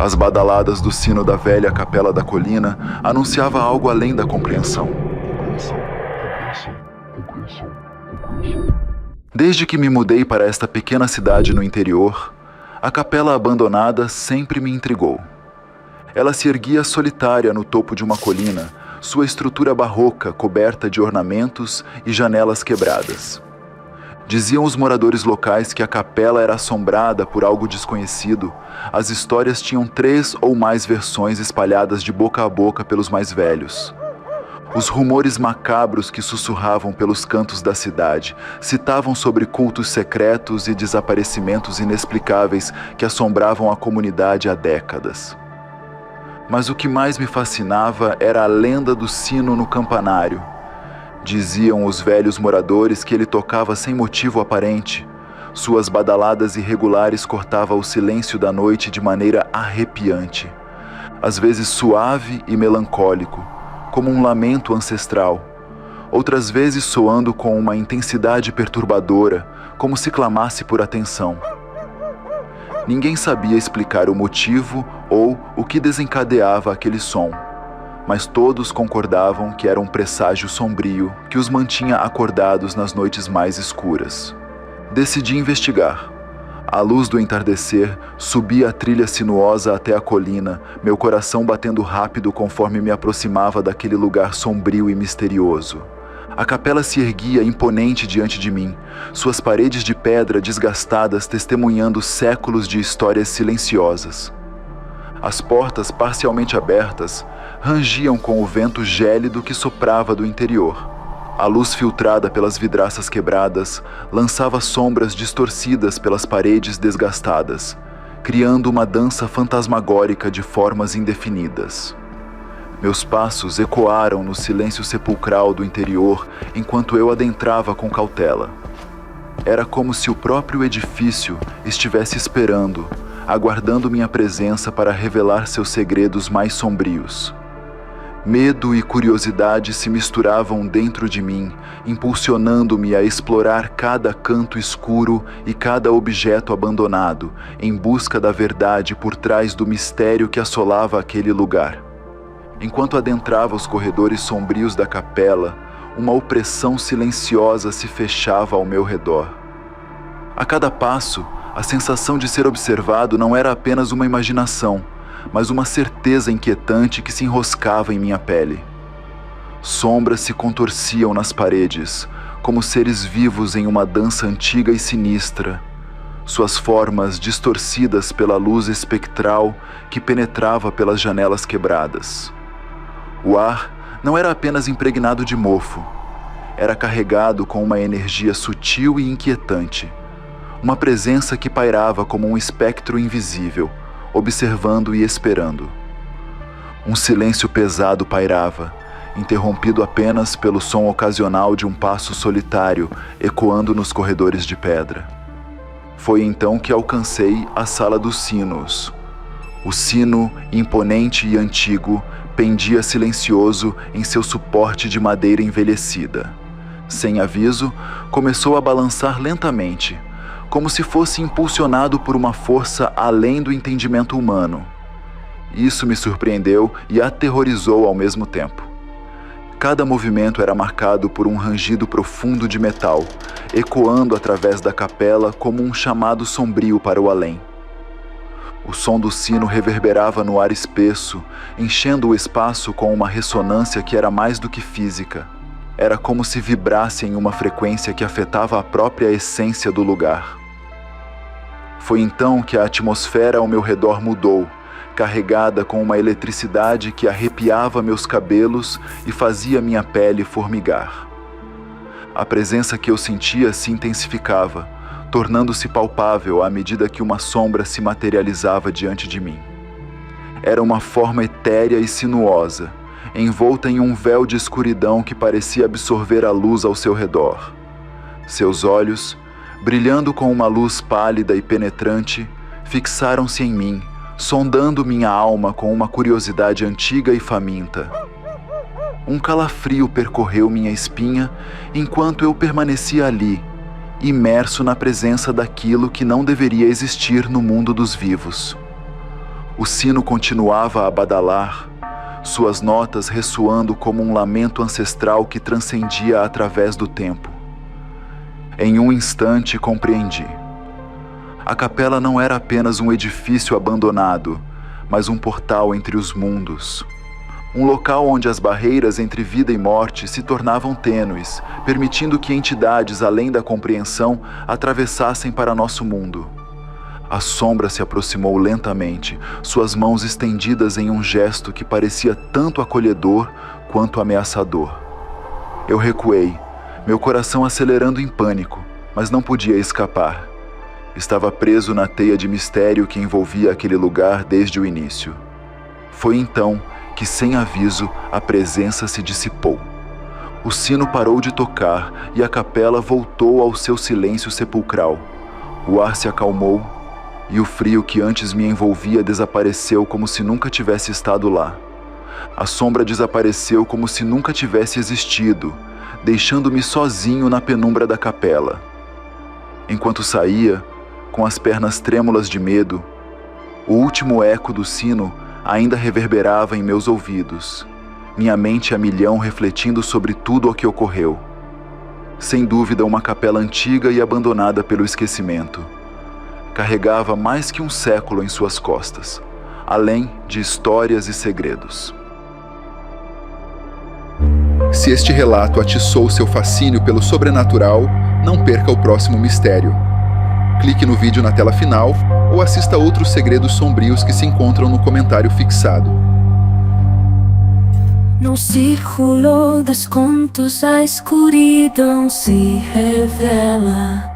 As badaladas do sino da velha capela da colina anunciava algo além da compreensão. Desde que me mudei para esta pequena cidade no interior, a capela abandonada sempre me intrigou. Ela se erguia solitária no topo de uma colina, sua estrutura barroca coberta de ornamentos e janelas quebradas. Diziam os moradores locais que a capela era assombrada por algo desconhecido. As histórias tinham 3 ou mais versões espalhadas de boca a boca pelos mais velhos. Os rumores macabros que sussurravam pelos cantos da cidade citavam sobre cultos secretos e desaparecimentos inexplicáveis que assombravam a comunidade há décadas. Mas o que mais me fascinava era a lenda do sino no campanário. Diziam os velhos moradores que ele tocava sem motivo aparente. Suas badaladas irregulares cortavam o silêncio da noite de maneira arrepiante. Às vezes suave e melancólico, como um lamento ancestral. Outras vezes soando com uma intensidade perturbadora, como se clamasse por atenção. Ninguém sabia explicar o motivo ou o que desencadeava aquele som. Mas todos concordavam que era um presságio sombrio que os mantinha acordados nas noites mais escuras. Decidi investigar. À luz do entardecer, subi a trilha sinuosa até a colina, meu coração batendo rápido conforme me aproximava daquele lugar sombrio e misterioso. A capela se erguia imponente diante de mim, suas paredes de pedra desgastadas testemunhando séculos de histórias silenciosas. As portas parcialmente abertas rangiam com o vento gélido que soprava do interior. A luz filtrada pelas vidraças quebradas lançava sombras distorcidas pelas paredes desgastadas, criando uma dança fantasmagórica de formas indefinidas. Meus passos ecoaram no silêncio sepulcral do interior enquanto eu adentrava com cautela. Era como se o próprio edifício estivesse esperando, aguardando minha presença para revelar seus segredos mais sombrios. Medo e curiosidade se misturavam dentro de mim, impulsionando-me a explorar cada canto escuro e cada objeto abandonado, em busca da verdade por trás do mistério que assolava aquele lugar. Enquanto adentrava os corredores sombrios da capela, uma opressão silenciosa se fechava ao meu redor. A cada passo, a sensação de ser observado não era apenas uma imaginação, mas uma certeza inquietante que se enroscava em minha pele. Sombras se contorciam nas paredes, como seres vivos em uma dança antiga e sinistra, suas formas distorcidas pela luz espectral que penetrava pelas janelas quebradas. O ar não era apenas impregnado de mofo, era carregado com uma energia sutil e inquietante, uma presença que pairava como um espectro invisível, observando e esperando. Um silêncio pesado pairava, interrompido apenas pelo som ocasional de um passo solitário ecoando nos corredores de pedra. Foi então que alcancei a sala dos sinos. O sino, imponente e antigo, pendia silencioso em seu suporte de madeira envelhecida. Sem aviso, começou a balançar lentamente, como se fosse impulsionado por uma força além do entendimento humano. Isso me surpreendeu e aterrorizou ao mesmo tempo. Cada movimento era marcado por um rangido profundo de metal, ecoando através da capela como um chamado sombrio para o além. O som do sino reverberava no ar espesso, enchendo o espaço com uma ressonância que era mais do que física. Era como se vibrasse em uma frequência que afetava a própria essência do lugar. Foi então que a atmosfera ao meu redor mudou, carregada com uma eletricidade que arrepiava meus cabelos e fazia minha pele formigar. A presença que eu sentia se intensificava, tornando-se palpável à medida que uma sombra se materializava diante de mim. Era uma forma etérea e sinuosa, envolta em um véu de escuridão que parecia absorver a luz ao seu redor. Seus olhos, brilhando com uma luz pálida e penetrante, fixaram-se em mim, sondando minha alma com uma curiosidade antiga e faminta. Um calafrio percorreu minha espinha enquanto eu permanecia ali, imerso na presença daquilo que não deveria existir no mundo dos vivos. O sino continuava a badalar, suas notas ressoando como um lamento ancestral que transcendia através do tempo. Em um instante compreendi. A capela não era apenas um edifício abandonado, mas um portal entre os mundos. Um local onde as barreiras entre vida e morte se tornavam tênues, permitindo que entidades além da compreensão atravessassem para nosso mundo. A sombra se aproximou lentamente, suas mãos estendidas em um gesto que parecia tanto acolhedor quanto ameaçador. Eu recuei, meu coração acelerando em pânico, mas não podia escapar. Estava preso na teia de mistério que envolvia aquele lugar desde o início. Foi então que, sem aviso, a presença se dissipou. O sino parou de tocar e a capela voltou ao seu silêncio sepulcral. O ar se acalmou e o frio que antes me envolvia desapareceu como se nunca tivesse estado lá. A sombra desapareceu como se nunca tivesse existido, deixando-me sozinho na penumbra da capela. Enquanto saía, com as pernas trêmulas de medo, o último eco do sino ainda reverberava em meus ouvidos, minha mente a milhão refletindo sobre tudo o que ocorreu. Sem dúvida, uma capela antiga e abandonada pelo esquecimento. Carregava mais que um século em suas costas, além de histórias e segredos. Se este relato atiçou seu fascínio pelo sobrenatural, não perca o próximo mistério. Clique no vídeo na tela final ou assista a outros segredos sombrios que se encontram no comentário fixado. No círculo dos contos a escuridão se revela.